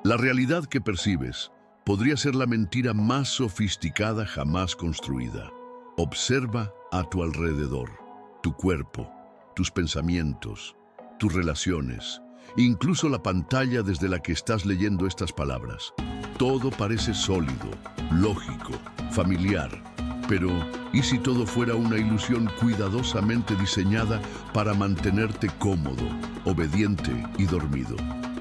La realidad que percibes podría ser la mentira más sofisticada jamás construida. Observa a tu alrededor, tu cuerpo, tus pensamientos, tus relaciones, incluso la pantalla desde la que estás leyendo estas palabras. Todo parece sólido, lógico, familiar. Pero, ¿y si todo fuera una ilusión cuidadosamente diseñada para mantenerte cómodo, obediente y dormido?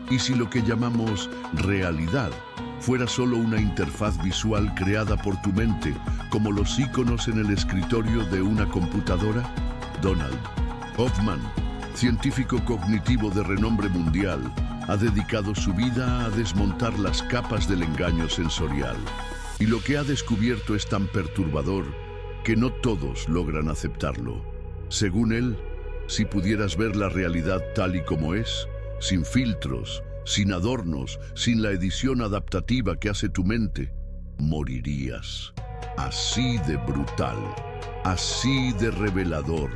¿Y si lo que llamamos realidad fuera solo una interfaz visual creada por tu mente, como los iconos en el escritorio de una computadora? Donald Hoffman, científico cognitivo de renombre mundial, ha dedicado su vida a desmontar las capas del engaño sensorial. Y lo que ha descubierto es tan perturbador que no todos logran aceptarlo. Según él, si pudieras ver la realidad tal y como es, sin filtros, sin adornos, sin la edición adaptativa que hace tu mente, morirías. Así de brutal, así de revelador.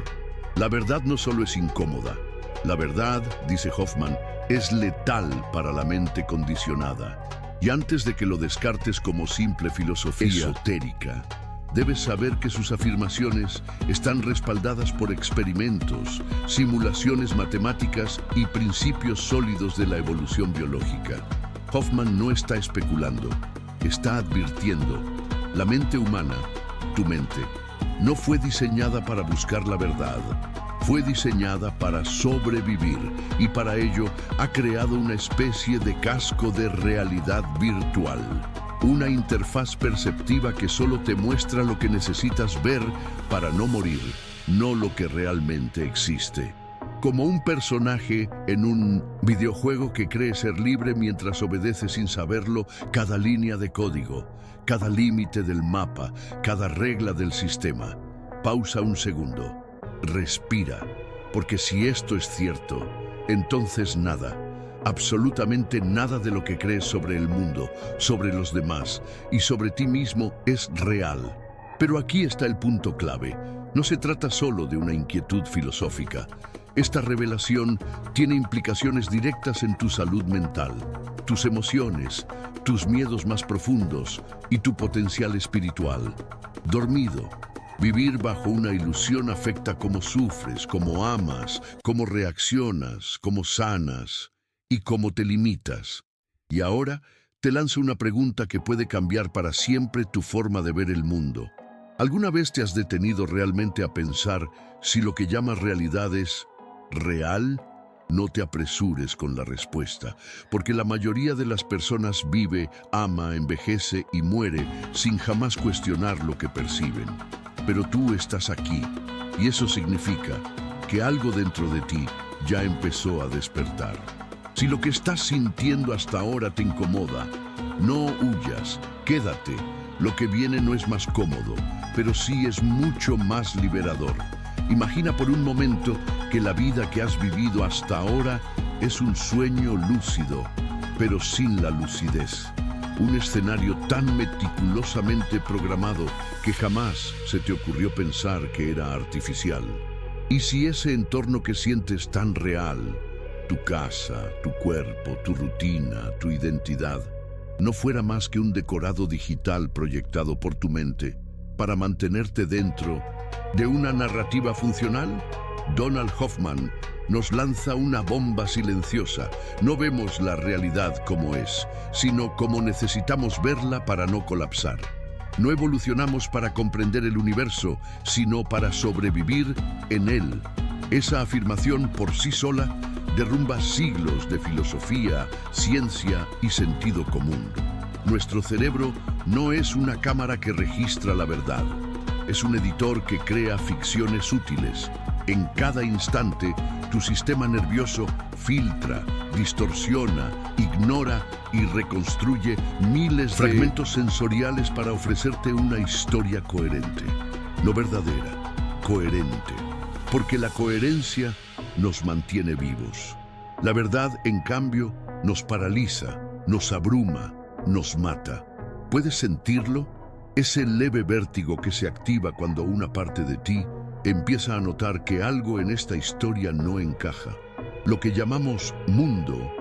La verdad no solo es incómoda. La verdad, dice Hoffman, es letal para la mente condicionada. Y antes de que lo descartes como simple filosofía esotérica, debes saber que sus afirmaciones están respaldadas por experimentos, simulaciones matemáticas y principios sólidos de la evolución biológica. Hoffman no está especulando, está advirtiendo. La mente humana, tu mente, no fue diseñada para buscar la verdad. Fue diseñada para sobrevivir y para ello ha creado una especie de casco de realidad virtual. Una interfaz perceptiva que solo te muestra lo que necesitas ver para no morir, no lo que realmente existe. Como un personaje en un videojuego que cree ser libre mientras obedece sin saberlo cada línea de código, cada límite del mapa, cada regla del sistema. Pausa un segundo. Respira, porque si esto es cierto, entonces nada, absolutamente nada de lo que crees sobre el mundo, sobre los demás y sobre ti mismo es real. Pero aquí está el punto clave. No se trata solo de una inquietud filosófica. Esta revelación tiene implicaciones directas en tu salud mental, tus emociones, tus miedos más profundos y tu potencial espiritual. Dormido, vivir bajo una ilusión afecta cómo sufres, cómo amas, cómo reaccionas, cómo sanas y cómo te limitas. Y ahora te lanzo una pregunta que puede cambiar para siempre tu forma de ver el mundo. ¿Alguna vez te has detenido realmente a pensar si lo que llamas realidad es real? No te apresures con la respuesta, porque la mayoría de las personas vive, ama, envejece y muere sin jamás cuestionar lo que perciben. Pero tú estás aquí, y eso significa que algo dentro de ti ya empezó a despertar. Si lo que estás sintiendo hasta ahora te incomoda, no huyas, quédate. Lo que viene no es más cómodo, pero sí es mucho más liberador. Imagina por un momento que la vida que has vivido hasta ahora es un sueño lúcido, pero sin la lucidez. Un escenario tan meticulosamente programado que jamás se te ocurrió pensar que era artificial. Y si ese entorno que sientes tan real, tu casa, tu cuerpo, tu rutina, tu identidad, no fuera más que un decorado digital proyectado por tu mente para mantenerte dentro de una narrativa funcional, Donald Hoffman nos lanza una bomba silenciosa. No vemos la realidad como es, sino como necesitamos verla para no colapsar. No evolucionamos para comprender el universo, sino para sobrevivir en él. Esa afirmación por sí sola derrumba siglos de filosofía, ciencia y sentido común. Nuestro cerebro no es una cámara que registra la verdad. Es un editor que crea ficciones útiles. En cada instante, tu sistema nervioso filtra, distorsiona, ignora y reconstruye miles de fragmentos sensoriales para ofrecerte una historia coherente. No verdadera, coherente. Porque la coherencia nos mantiene vivos. La verdad, en cambio, nos paraliza, nos abruma, nos mata. ¿Puedes sentirlo? Ese leve vértigo que se activa cuando una parte de ti empieza a notar que algo en esta historia no encaja. Lo que llamamos mundo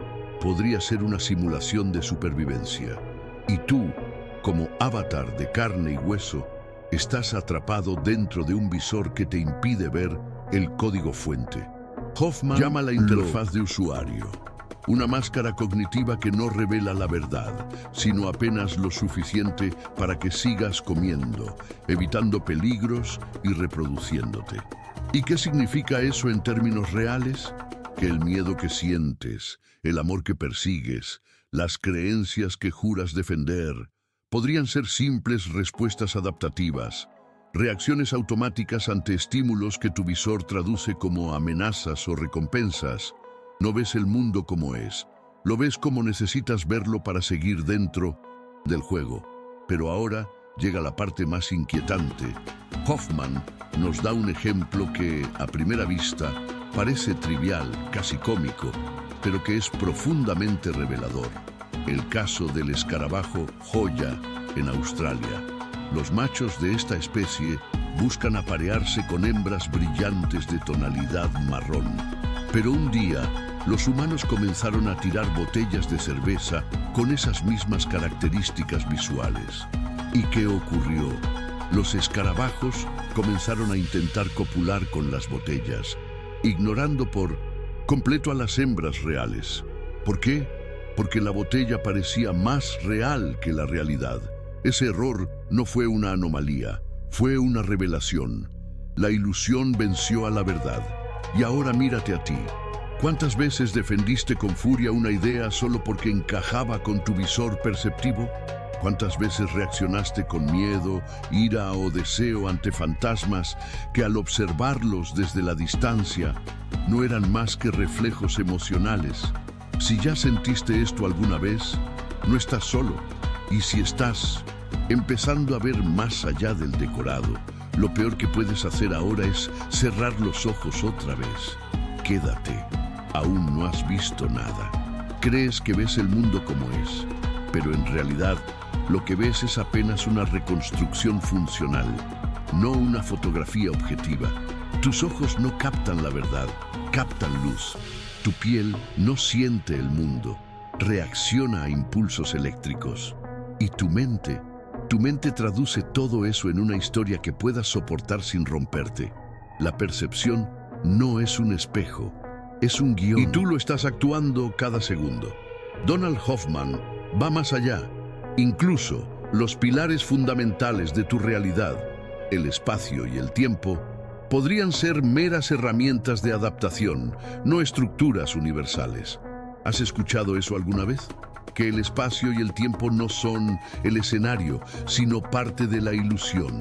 podría ser una simulación de supervivencia. Y tú, como avatar de carne y hueso, estás atrapado dentro de un visor que te impide ver el código fuente. Hoffman llama la interfaz de usuario una máscara cognitiva que no revela la verdad, sino apenas lo suficiente para que sigas comiendo, evitando peligros y reproduciéndote. ¿Y qué significa eso en términos reales? Que el miedo que sientes, el amor que persigues, las creencias que juras defender, podrían ser simples respuestas adaptativas, reacciones automáticas ante estímulos que tu visor traduce como amenazas o recompensas. No ves el mundo como es, lo ves como necesitas verlo para seguir dentro del juego. Pero ahora llega la parte más inquietante. Hoffman nos da un ejemplo que, a primera vista, parece trivial, casi cómico, pero que es profundamente revelador. El caso del escarabajo Hoya en Australia. Los machos de esta especie buscan aparearse con hembras brillantes de tonalidad marrón. Pero un día, los humanos comenzaron a tirar botellas de cerveza con esas mismas características visuales. ¿Y qué ocurrió? Los escarabajos comenzaron a intentar copular con las botellas, ignorando por completo a las hembras reales. ¿Por qué? Porque la botella parecía más real que la realidad. Ese error no fue una anomalía, fue una revelación. La ilusión venció a la verdad. Y ahora mírate a ti. ¿Cuántas veces defendiste con furia una idea solo porque encajaba con tu visor perceptivo? ¿Cuántas veces reaccionaste con miedo, ira o deseo ante fantasmas que al observarlos desde la distancia no eran más que reflejos emocionales? Si ya sentiste esto alguna vez, no estás solo. Y si estás empezando a ver más allá del decorado, lo peor que puedes hacer ahora es cerrar los ojos otra vez. Quédate. Aún no has visto nada. Crees que ves el mundo como es, pero en realidad lo que ves es apenas una reconstrucción funcional, no una fotografía objetiva. Tus ojos no captan la verdad, captan luz. Tu piel no siente el mundo, reacciona a impulsos eléctricos. Y tu mente traduce todo eso en una historia que puedas soportar sin romperte. La percepción no es un espejo, es un guión. Y tú lo estás actuando cada segundo. Donald Hoffman va más allá. Incluso los pilares fundamentales de tu realidad, el espacio y el tiempo, podrían ser meras herramientas de adaptación, no estructuras universales. ¿Has escuchado eso alguna vez? Que el espacio y el tiempo no son el escenario, sino parte de la ilusión.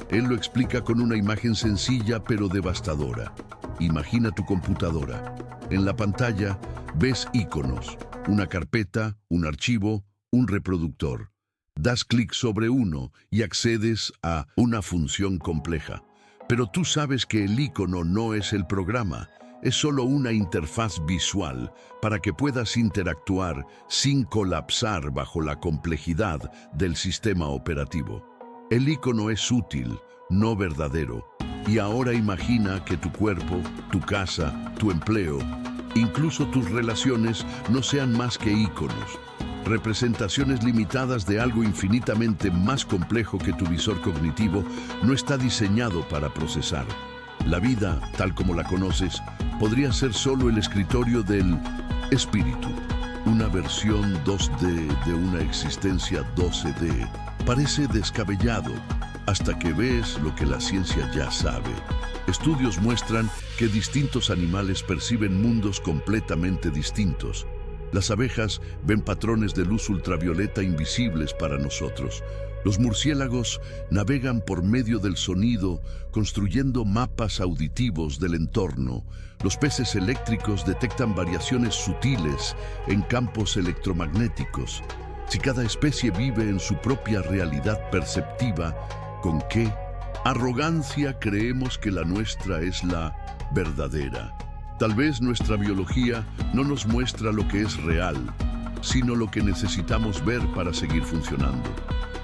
Él lo explica con una imagen sencilla pero devastadora. Imagina tu computadora. En la pantalla ves iconos, una carpeta, un archivo, un reproductor. Das clic sobre uno y accedes a una función compleja. Pero tú sabes que el icono no es el programa, es solo una interfaz visual para que puedas interactuar sin colapsar bajo la complejidad del sistema operativo. El icono es útil, no verdadero. Y ahora imagina que tu cuerpo, tu casa, tu empleo, incluso tus relaciones no sean más que iconos, representaciones limitadas de algo infinitamente más complejo que tu visor cognitivo no está diseñado para procesar. La vida, tal como la conoces, podría ser solo el escritorio del espíritu, una versión 2D de una existencia 12D. Parece descabellado, hasta que ves lo que la ciencia ya sabe. Estudios muestran que distintos animales perciben mundos completamente distintos. Las abejas ven patrones de luz ultravioleta invisibles para nosotros. Los murciélagos navegan por medio del sonido, construyendo mapas auditivos del entorno. Los peces eléctricos detectan variaciones sutiles en campos electromagnéticos. Si cada especie vive en su propia realidad perceptiva, ¿con qué arrogancia creemos que la nuestra es la verdadera? Tal vez nuestra biología no nos muestra lo que es real, sino lo que necesitamos ver para seguir funcionando.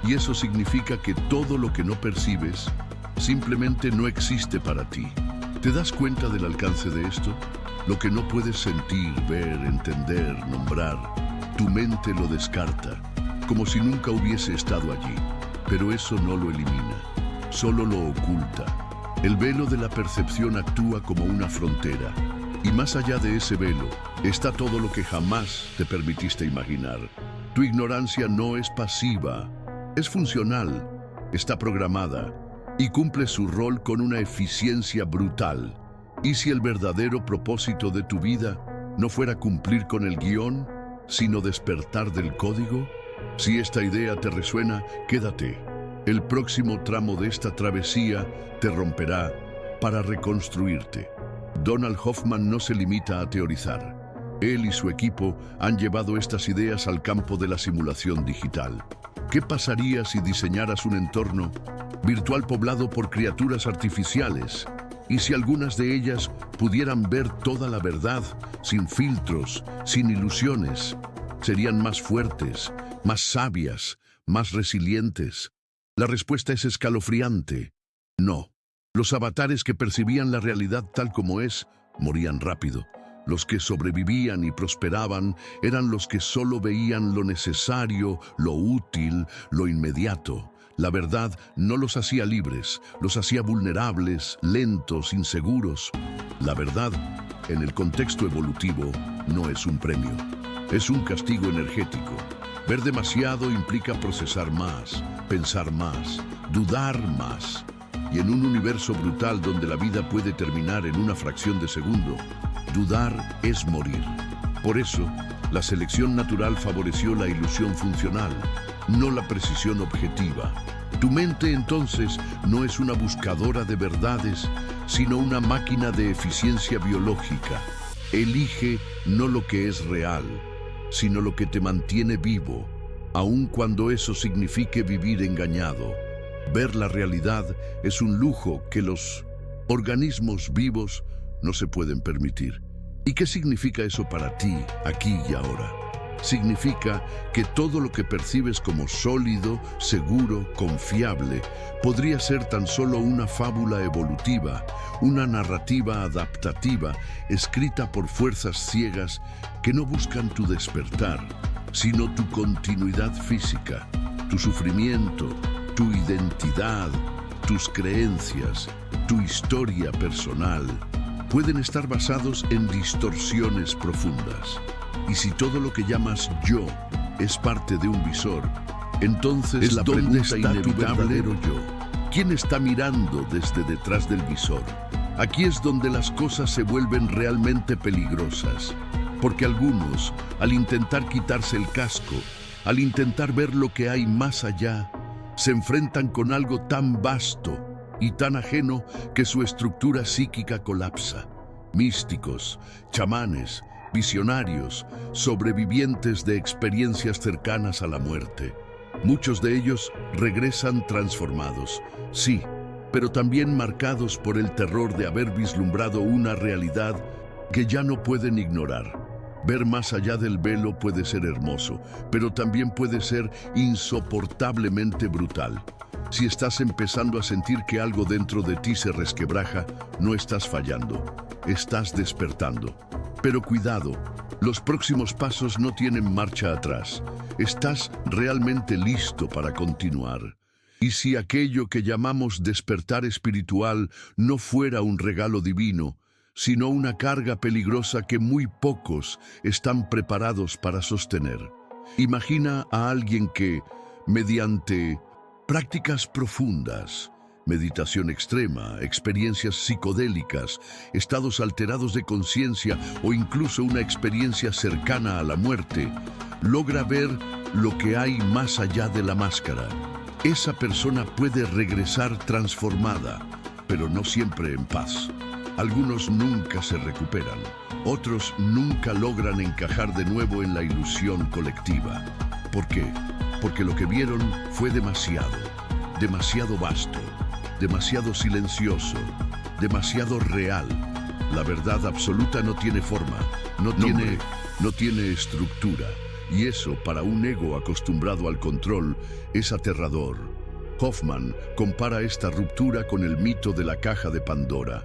Y eso significa que todo lo que no percibes simplemente no existe para ti. ¿Te das cuenta del alcance de esto? Lo que no puedes sentir, ver, entender, nombrar, tu mente lo descarta, como si nunca hubiese estado allí. Pero eso no lo elimina, solo lo oculta. El velo de la percepción actúa como una frontera, y más allá de ese velo está todo lo que jamás te permitiste imaginar. Tu ignorancia no es pasiva, es funcional, está programada y cumple su rol con una eficiencia brutal. ¿Y si el verdadero propósito de tu vida no fuera cumplir con el guión, sino despertar del código? Si esta idea te resuena, quédate. El próximo tramo de esta travesía te romperá para reconstruirte. Donald Hoffman no se limita a teorizar. Él y su equipo han llevado estas ideas al campo de la simulación digital. ¿Qué pasaría si diseñaras un entorno virtual poblado por criaturas artificiales? Y si algunas de ellas pudieran ver toda la verdad, sin filtros, sin ilusiones, serían más fuertes, más sabias, más resilientes. La respuesta es escalofriante. No. Los avatares que percibían la realidad tal como es, morían rápido. Los que sobrevivían y prosperaban eran los que solo veían lo necesario, lo útil, lo inmediato. La verdad no los hacía libres, los hacía vulnerables, lentos, inseguros. La verdad, en el contexto evolutivo, no es un premio, es un castigo energético. Ver demasiado implica procesar más, pensar más, dudar más. Y en un universo brutal donde la vida puede terminar en una fracción de segundo, dudar es morir. Por eso, la selección natural favoreció la ilusión funcional, no la precisión objetiva. Tu mente entonces no es una buscadora de verdades, sino una máquina de eficiencia biológica. Elige no lo que es real, sino lo que te mantiene vivo, aun cuando eso signifique vivir engañado. Ver la realidad es un lujo que los organismos vivos no se pueden permitir. ¿Y qué significa eso para ti, aquí y ahora? Significa que todo lo que percibes como sólido, seguro, confiable, podría ser tan solo una fábula evolutiva, una narrativa adaptativa, escrita por fuerzas ciegas que no buscan tu despertar, sino tu continuidad física, tu sufrimiento, tu identidad, tus creencias, tu historia personal, pueden estar basados en distorsiones profundas. Y si todo lo que llamas yo es parte de un visor, entonces la pregunta inevitable, yo. ¿Quién está mirando desde detrás del visor? Aquí es donde las cosas se vuelven realmente peligrosas, porque algunos, al intentar quitarse el casco, al intentar ver lo que hay más allá, se enfrentan con algo tan vasto y tan ajeno que su estructura psíquica colapsa. Místicos, chamanes, visionarios, sobrevivientes de experiencias cercanas a la muerte. Muchos de ellos regresan transformados, sí, pero también marcados por el terror de haber vislumbrado una realidad que ya no pueden ignorar. Ver más allá del velo puede ser hermoso, pero también puede ser insoportablemente brutal. Si estás empezando a sentir que algo dentro de ti se resquebraja, no estás fallando, estás despertando. Pero cuidado, los próximos pasos no tienen marcha atrás. Estás realmente listo para continuar. Y si aquello que llamamos despertar espiritual no fuera un regalo divino, sino una carga peligrosa que muy pocos están preparados para sostener. Imagina a alguien que, mediante prácticas profundas, meditación extrema, experiencias psicodélicas, estados alterados de conciencia o incluso una experiencia cercana a la muerte, logra ver lo que hay más allá de la máscara. Esa persona puede regresar transformada, pero no siempre en paz. Algunos nunca se recuperan, otros nunca logran encajar de nuevo en la ilusión colectiva. ¿Por qué? Porque lo que vieron fue demasiado vasto, demasiado silencioso, demasiado real. La verdad absoluta no tiene forma, no tiene estructura, y eso para un ego acostumbrado al control es aterrador. Hoffman compara esta ruptura con el mito de la caja de Pandora.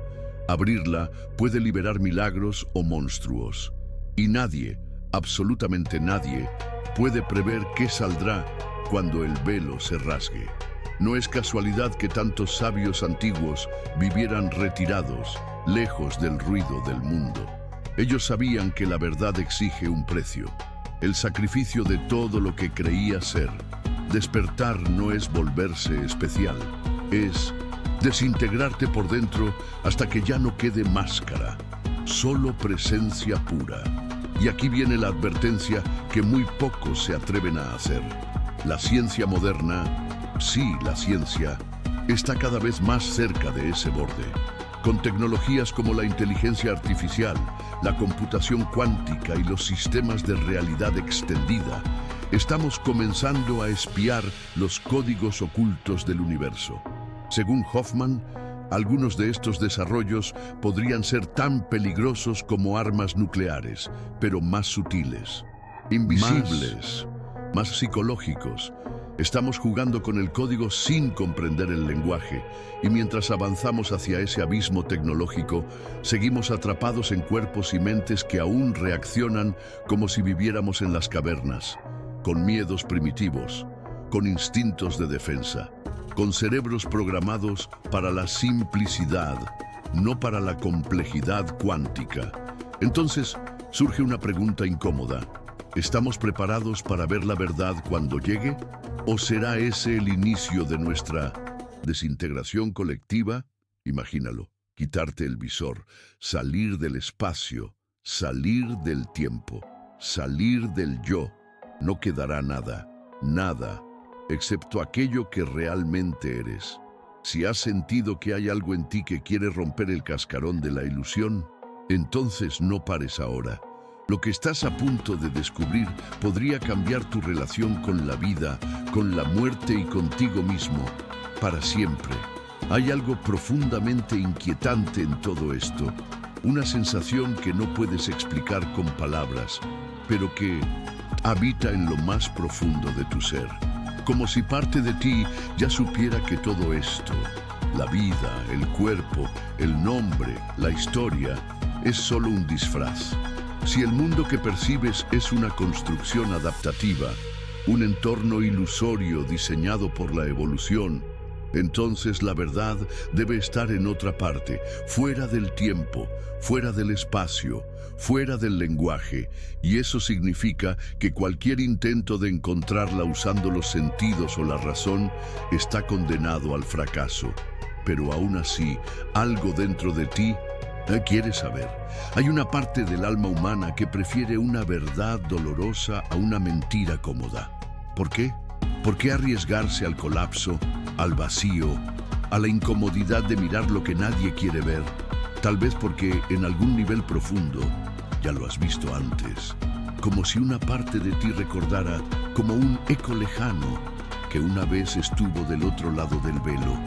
Abrirla puede liberar milagros o monstruos. Y nadie, absolutamente nadie, puede prever qué saldrá cuando el velo se rasgue. No es casualidad que tantos sabios antiguos vivieran retirados, lejos del ruido del mundo. Ellos sabían que la verdad exige un precio, el sacrificio de todo lo que creía ser. Despertar no es volverse especial, es desintegrarte por dentro hasta que ya no quede máscara, solo presencia pura. Y aquí viene la advertencia que muy pocos se atreven a hacer. La ciencia moderna, sí, la ciencia, está cada vez más cerca de ese borde. Con tecnologías como la inteligencia artificial, la computación cuántica y los sistemas de realidad extendida, estamos comenzando a espiar los códigos ocultos del universo. Según Hoffman, algunos de estos desarrollos podrían ser tan peligrosos como armas nucleares, pero más sutiles, invisibles, más psicológicos. Estamos jugando con el código sin comprender el lenguaje, y mientras avanzamos hacia ese abismo tecnológico, seguimos atrapados en cuerpos y mentes que aún reaccionan como si viviéramos en las cavernas, con miedos primitivos, con instintos de defensa, con cerebros programados para la simplicidad, no para la complejidad cuántica. Entonces, surge una pregunta incómoda. ¿Estamos preparados para ver la verdad cuando llegue? ¿O será ese el inicio de nuestra desintegración colectiva? Imagínalo, quitarte el visor, salir del espacio, salir del tiempo, salir del yo. No quedará nada, nada, excepto aquello que realmente eres. Si has sentido que hay algo en ti que quiere romper el cascarón de la ilusión, entonces no pares ahora. Lo que estás a punto de descubrir podría cambiar tu relación con la vida, con la muerte y contigo mismo, para siempre. Hay algo profundamente inquietante en todo esto, una sensación que no puedes explicar con palabras, pero que habita en lo más profundo de tu ser. Como si parte de ti ya supiera que todo esto, la vida, el cuerpo, el nombre, la historia, es solo un disfraz. Si el mundo que percibes es una construcción adaptativa, un entorno ilusorio diseñado por la evolución, entonces la verdad debe estar en otra parte, fuera del tiempo, fuera del espacio, fuera del lenguaje, y eso significa que cualquier intento de encontrarla usando los sentidos o la razón está condenado al fracaso. Pero aún así, algo dentro de ti quiere saber. Hay una parte del alma humana que prefiere una verdad dolorosa a una mentira cómoda. ¿Por qué? ¿Por qué arriesgarse al colapso, al vacío, a la incomodidad de mirar lo que nadie quiere ver? Tal vez porque en algún nivel profundo ya lo has visto antes, como si una parte de ti recordara, como un eco lejano, que una vez estuvo del otro lado del velo,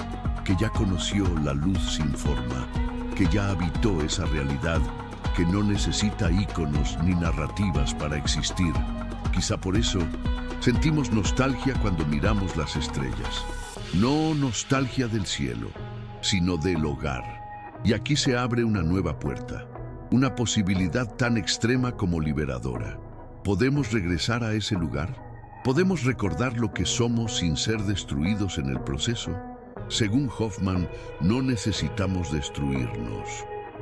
que ya conoció la luz sin forma, que ya habitó esa realidad que no necesita íconos ni narrativas para existir. Quizá por eso sentimos nostalgia cuando miramos las estrellas. No nostalgia del cielo, sino del hogar. Y aquí se abre una nueva puerta, una posibilidad tan extrema como liberadora. ¿Podemos regresar a ese lugar? ¿Podemos recordar lo que somos sin ser destruidos en el proceso? Según Hoffman, no necesitamos destruirnos,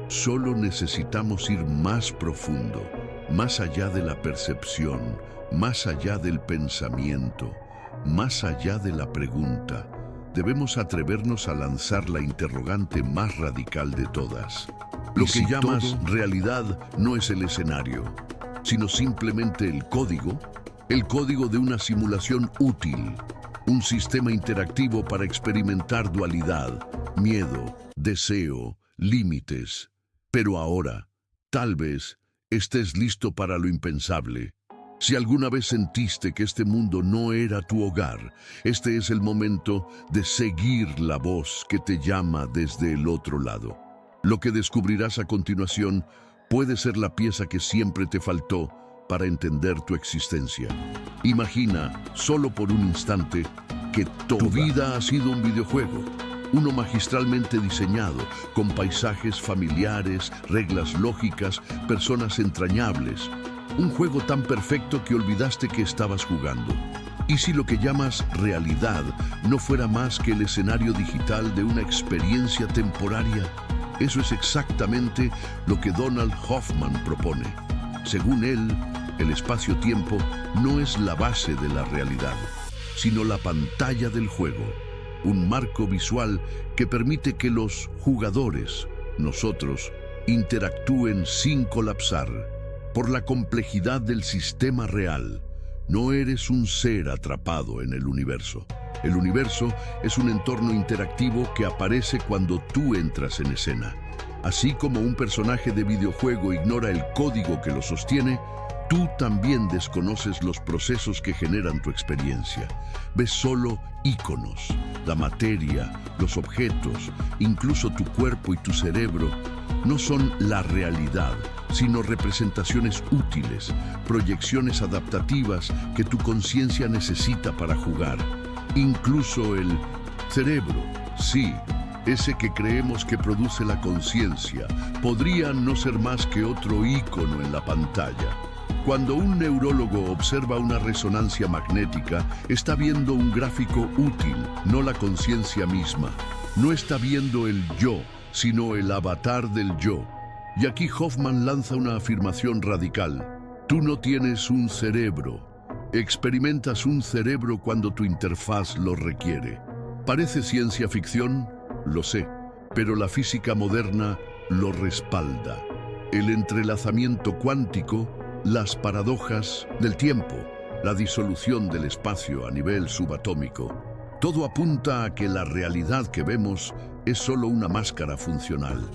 solo necesitamos ir más profundo, más allá de la percepción, más allá del pensamiento, más allá de la pregunta. Debemos atrevernos a lanzar la interrogante más radical de todas. Lo que llamas realidad no es el escenario, sino simplemente el código de una simulación útil. Un sistema interactivo para experimentar dualidad, miedo, deseo, límites. Pero ahora, tal vez, estés listo para lo impensable. Si alguna vez sentiste que este mundo no era tu hogar, este es el momento de seguir la voz que te llama desde el otro lado. Lo que descubrirás a continuación puede ser la pieza que siempre te faltó para entender tu existencia. Imagina, solo por un instante, que tu vida ha sido un videojuego. uno magistralmente diseñado, con paisajes familiares, reglas lógicas, personas entrañables. Un juego tan perfecto que olvidaste que estabas jugando. ¿Y si lo que llamas realidad no fuera más que el escenario digital de una experiencia temporaria? Eso es exactamente lo que Donald Hoffman propone. Según él, el espacio-tiempo no es la base de la realidad, sino la pantalla del juego, un marco visual que permite que los jugadores, nosotros, interactúen sin colapsar. Por la complejidad del sistema real, no eres un ser atrapado en el universo. El universo es un entorno interactivo que aparece cuando tú entras en escena. Así como un personaje de videojuego ignora el código que lo sostiene, tú también desconoces los procesos que generan tu experiencia. Ves solo íconos, la materia, los objetos, incluso tu cuerpo y tu cerebro. No son la realidad, sino representaciones útiles, proyecciones adaptativas que tu conciencia necesita para jugar. Incluso el cerebro, sí, ese que creemos que produce la conciencia, podría no ser más que otro ícono en la pantalla. Cuando un neurólogo observa una resonancia magnética, está viendo un gráfico útil, no la conciencia misma. No está viendo el yo, sino el avatar del yo. Y aquí Hoffman lanza una afirmación radical. Tú no tienes un cerebro. Experimentas un cerebro cuando tu interfaz lo requiere. Parece ciencia ficción, lo sé, pero la física moderna lo respalda. El entrelazamiento cuántico, las paradojas del tiempo, la disolución del espacio a nivel subatómico, todo apunta a que la realidad que vemos es solo una máscara funcional.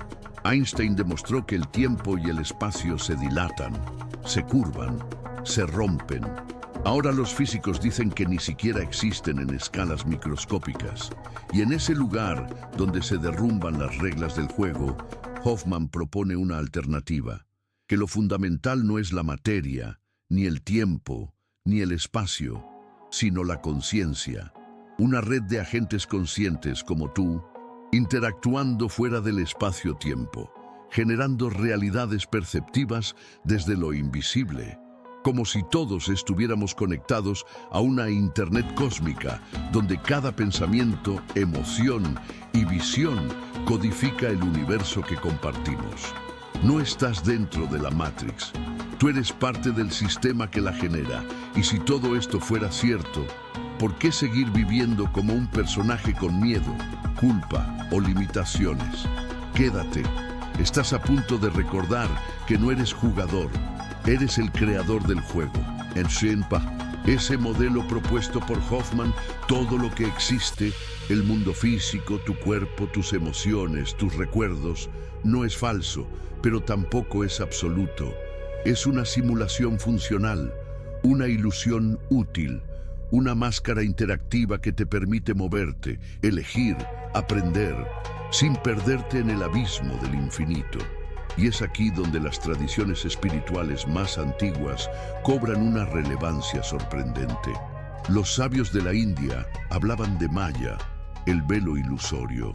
Einstein demostró que el tiempo y el espacio se dilatan, se curvan, se rompen. Ahora los físicos dicen que ni siquiera existen en escalas microscópicas. Y en ese lugar donde se derrumban las reglas del juego, Hoffman propone una alternativa. Que lo fundamental no es la materia, ni el tiempo, ni el espacio, sino la conciencia. Una red de agentes conscientes como tú, interactuando fuera del espacio-tiempo, generando realidades perceptivas desde lo invisible, como si todos estuviéramos conectados a una Internet cósmica, donde cada pensamiento, emoción y visión codifica el universo que compartimos. No estás dentro de la Matrix. Tú eres parte del sistema que la genera. Y si todo esto fuera cierto, ¿por qué seguir viviendo como un personaje con miedo, culpa o limitaciones? Quédate. Estás a punto de recordar que no eres jugador. Eres el creador del juego. En Shenpa, ese modelo propuesto por Hoffman, todo lo que existe, el mundo físico, tu cuerpo, tus emociones, tus recuerdos, no es falso, pero tampoco es absoluto. Es una simulación funcional, una ilusión útil, una máscara interactiva que te permite moverte, elegir, aprender, sin perderte en el abismo del infinito. Y es aquí donde las tradiciones espirituales más antiguas cobran una relevancia sorprendente. Los sabios de la India hablaban de Maya, el velo ilusorio.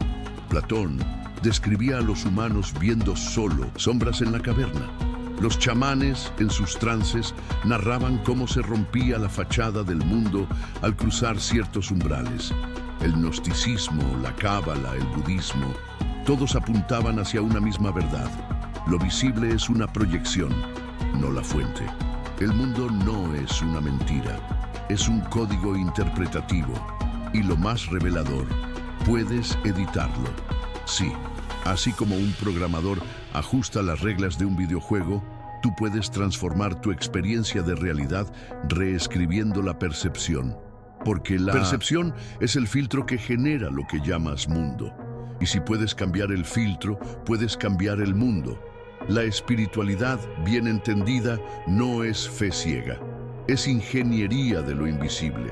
Platón describía a los humanos viendo solo sombras en la caverna. Los chamanes, en sus trances, narraban cómo se rompía la fachada del mundo al cruzar ciertos umbrales. El gnosticismo, la cábala, el budismo, todos apuntaban hacia una misma verdad. Lo visible es una proyección, no la fuente. El mundo no es una mentira, es un código interpretativo. Y lo más revelador, puedes editarlo. Sí, así como un programador ajusta las reglas de un videojuego, tú puedes transformar tu experiencia de realidad reescribiendo la percepción. Porque la percepción es el filtro que genera lo que llamas mundo. Y si puedes cambiar el filtro, puedes cambiar el mundo. La espiritualidad, bien entendida, no es fe ciega. Es ingeniería de lo invisible.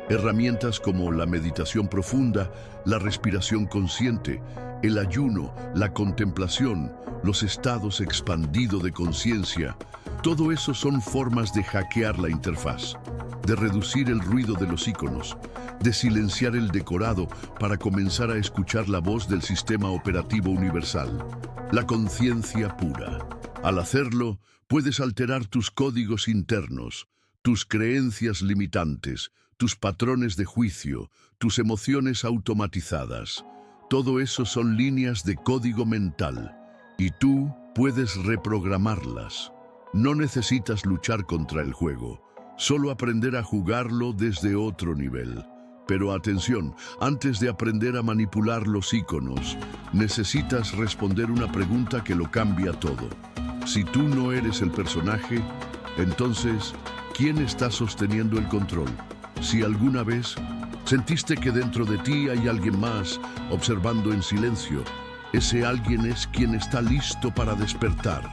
Herramientas como la meditación profunda, la respiración consciente, el ayuno, la contemplación, los estados expandidos de conciencia, todo eso son formas de hackear la interfaz, de reducir el ruido de los iconos, de silenciar el decorado para comenzar a escuchar la voz del sistema operativo universal, la conciencia pura. Al hacerlo, puedes alterar tus códigos internos, tus creencias limitantes, tus patrones de juicio, tus emociones automatizadas. Todo eso son líneas de código mental, y tú puedes reprogramarlas. No necesitas luchar contra el juego, solo aprender a jugarlo desde otro nivel. Pero atención, antes de aprender a manipular los iconos, necesitas responder una pregunta que lo cambia todo. Si tú no eres el personaje, entonces, ¿quién está sosteniendo el control? Si alguna vez sentiste que dentro de ti hay alguien más observando en silencio, ese alguien es quien está listo para despertar.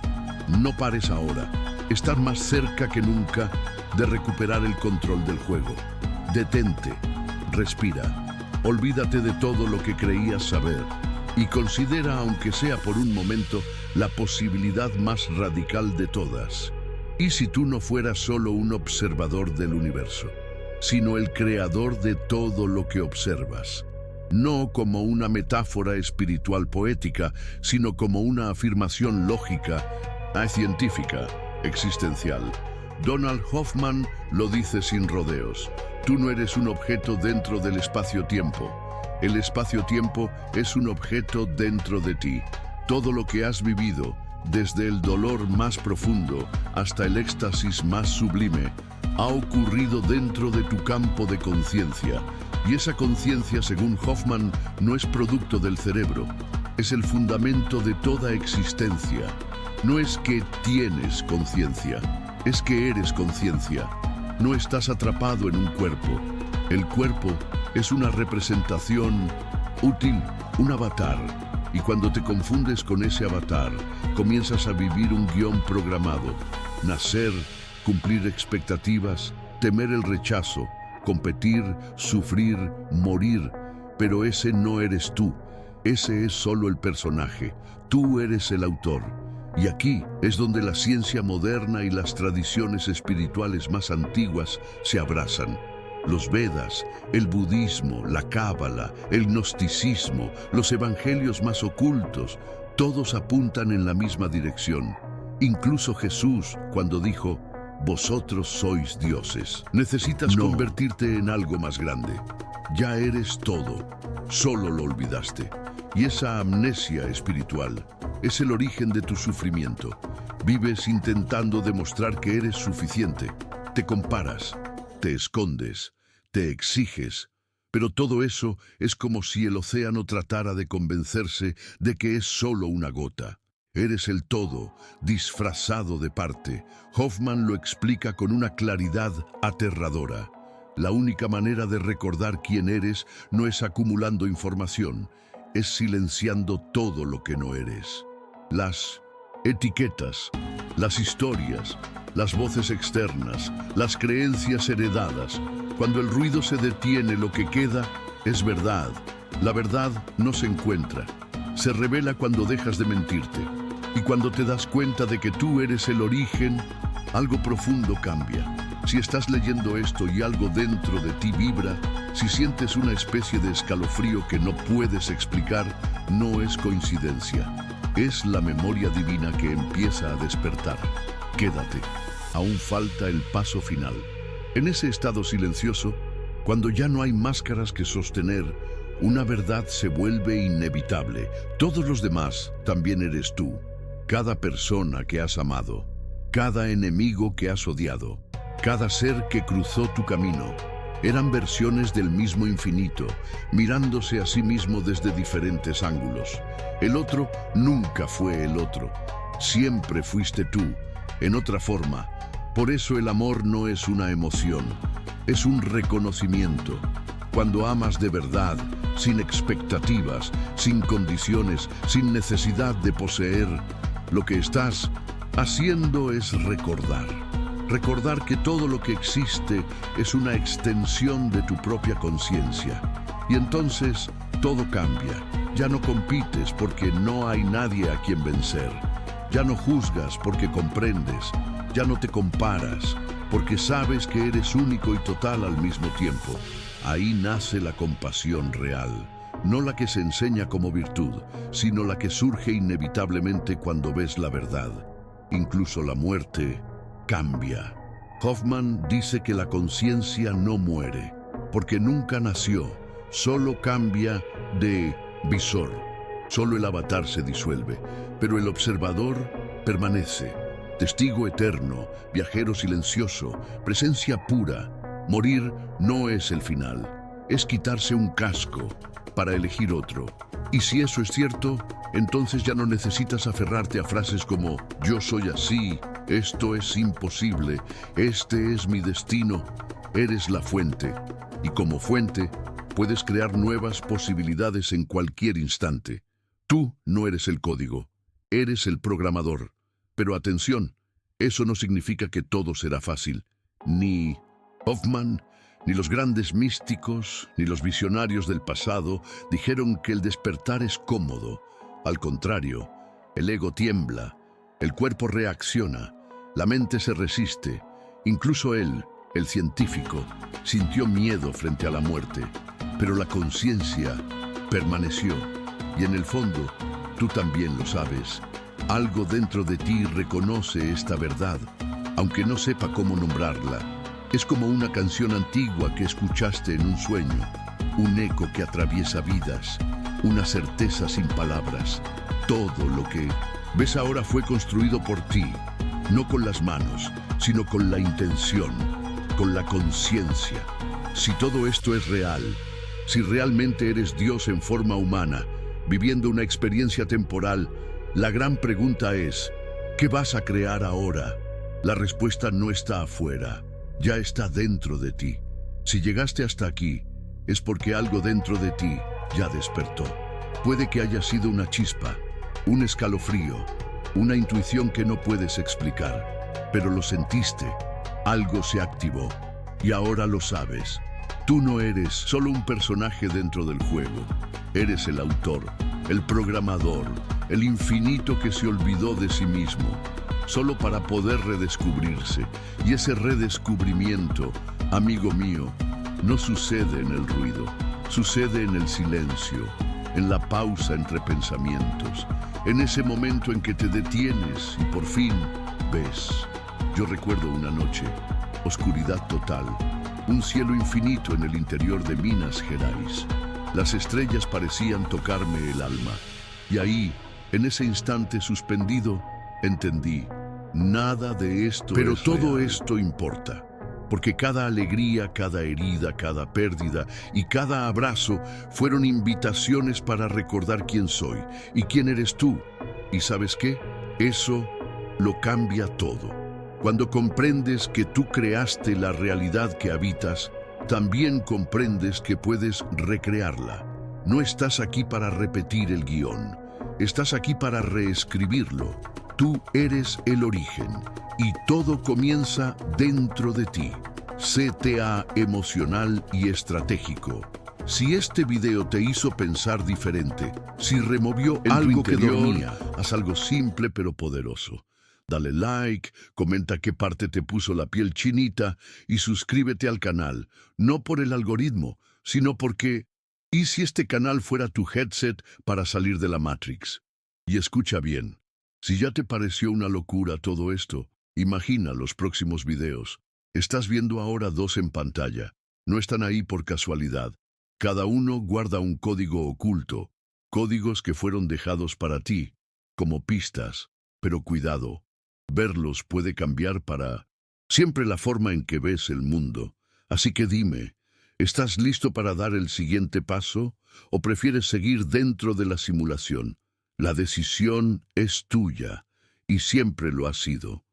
No pares ahora. Estás más cerca que nunca de recuperar el control del juego. Detente. Respira, olvídate de todo lo que creías saber y considera, aunque sea por un momento, la posibilidad más radical de todas. ¿Y si tú no fueras solo un observador del universo, sino el creador de todo lo que observas? No como una metáfora espiritual poética, sino como una afirmación lógica, científica, existencial. Donald Hoffman lo dice sin rodeos. Tú no eres un objeto dentro del espacio-tiempo. El espacio-tiempo es un objeto dentro de ti. Todo lo que has vivido, desde el dolor más profundo hasta el éxtasis más sublime, ha ocurrido dentro de tu campo de conciencia. Y esa conciencia, según Hoffman, no es producto del cerebro. Es el fundamento de toda existencia. No es que tienes conciencia, es que eres conciencia. No estás atrapado en un cuerpo. El cuerpo es una representación útil, un avatar. Y cuando te confundes con ese avatar, comienzas a vivir un guión programado. Nacer, cumplir expectativas, temer el rechazo, competir, sufrir, morir. Pero ese no eres tú. Ese es solo el personaje. Tú eres el autor. Y aquí es donde la ciencia moderna y las tradiciones espirituales más antiguas se abrazan. Los Vedas, el budismo, la cábala, el gnosticismo, los evangelios más ocultos, todos apuntan en la misma dirección. Incluso Jesús, cuando dijo, «Vosotros sois dioses». Necesitas convertirte en algo más grande. Ya eres todo, solo lo olvidaste. Y esa amnesia espiritual es el origen de tu sufrimiento. Vives intentando demostrar que eres suficiente. Te comparas, te escondes, te exiges. Pero todo eso es como si el océano tratara de convencerse de que es solo una gota. Eres el todo, disfrazado de parte. Hoffman lo explica con una claridad aterradora. La única manera de recordar quién eres no es acumulando información, es silenciando todo lo que no eres. Las etiquetas, las historias, las voces externas, las creencias heredadas. Cuando el ruido se detiene, lo que queda es verdad. La verdad no se encuentra. Se revela cuando dejas de mentirte. Y cuando te das cuenta de que tú eres el origen, algo profundo cambia. Si estás leyendo esto y algo dentro de ti vibra, si sientes una especie de escalofrío que no puedes explicar, no es coincidencia. Es la memoria divina que empieza a despertar. Quédate. Aún falta el paso final. En ese estado silencioso, cuando ya no hay máscaras que sostener, una verdad se vuelve inevitable. Todos los demás también eres tú. Cada persona que has amado, cada enemigo que has odiado, cada ser que cruzó tu camino, eran versiones del mismo infinito, mirándose a sí mismo desde diferentes ángulos. El otro nunca fue el otro. Siempre fuiste tú, en otra forma. Por eso el amor no es una emoción, es un reconocimiento. Cuando amas de verdad, sin expectativas, sin condiciones, sin necesidad de poseer, lo que estás haciendo es recordar. Recordar que todo lo que existe es una extensión de tu propia conciencia. Y entonces todo cambia. Ya no compites porque no hay nadie a quien vencer. Ya no juzgas porque comprendes. Ya no te comparas. porque sabes que eres único y total al mismo tiempo. Ahí nace la compasión real, no la que se enseña como virtud, sino la que surge inevitablemente cuando ves la verdad. Incluso la muerte cambia. Hoffman dice que la conciencia no muere, porque nunca nació, solo cambia de visor. Solo el avatar se disuelve, pero el observador permanece. Testigo eterno, viajero silencioso, presencia pura. Morir no es el final, es quitarse un casco para elegir otro. Y si eso es cierto, entonces ya no necesitas aferrarte a frases como «yo soy así», «esto es imposible», «este es mi destino». Eres la fuente, y como fuente, puedes crear nuevas posibilidades en cualquier instante. Tú no eres el código, eres el programador. Pero atención, eso no significa que todo será fácil. Ni Hoffman, ni los grandes místicos, ni los visionarios del pasado dijeron que el despertar es cómodo. Al contrario, el ego tiembla, el cuerpo reacciona, la mente se resiste. Incluso él, el científico, sintió miedo frente a la muerte, pero la conciencia permaneció. Y en el fondo, tú también lo sabes. Algo dentro de ti reconoce esta verdad, aunque no sepa cómo nombrarla. Es como una canción antigua que escuchaste en un sueño, un eco que atraviesa vidas, una certeza sin palabras. Todo lo que ves ahora fue construido por ti, no con las manos, sino con la intención, con la conciencia. Si todo esto es real, si realmente eres Dios en forma humana, viviendo una experiencia temporal, la gran pregunta es, ¿qué vas a crear ahora? La respuesta no está afuera, ya está dentro de ti. Si llegaste hasta aquí, es porque algo dentro de ti ya despertó. Puede que haya sido una chispa, un escalofrío, una intuición que no puedes explicar, pero lo sentiste, algo se activó, y ahora lo sabes. Tú no eres solo un personaje dentro del juego, eres el autor, el programador, el infinito que se olvidó de sí mismo, solo para poder redescubrirse. Y ese redescubrimiento, amigo mío, no sucede en el ruido, sucede en el silencio, en la pausa entre pensamientos, en ese momento en que te detienes y por fin ves. Yo recuerdo una noche, oscuridad total, un cielo infinito en el interior de Minas Gerais. Las estrellas parecían tocarme el alma. Y ahí, en ese instante suspendido, entendí, nada de esto Pero es todo real. esto importa. Porque cada alegría, cada herida, cada pérdida y cada abrazo fueron invitaciones para recordar quién soy y quién eres tú. ¿Y sabes qué? Eso lo cambia todo. Cuando comprendes que tú creaste la realidad que habitas, también comprendes que puedes recrearla. No estás aquí para repetir el guión, estás aquí para reescribirlo. Tú eres el origen y todo comienza dentro de ti. CTA emocional y estratégico. Si este video te hizo pensar diferente, si removió algo que dormía, haz algo simple pero poderoso. Dale like, comenta qué parte te puso la piel chinita y suscríbete al canal, no por el algoritmo, sino porque ¿y si este canal fuera tu headset para salir de la Matrix? Y escucha bien, si ya te pareció una locura todo esto, imagina los próximos videos. Estás viendo ahora 2 en pantalla, no están ahí por casualidad. Cada uno guarda un código oculto, códigos que fueron dejados para ti, como pistas, pero cuidado. Verlos puede cambiar para siempre la forma en que ves el mundo. Así que dime, ¿estás listo para dar el siguiente paso o prefieres seguir dentro de la simulación? La decisión es tuya y siempre lo ha sido.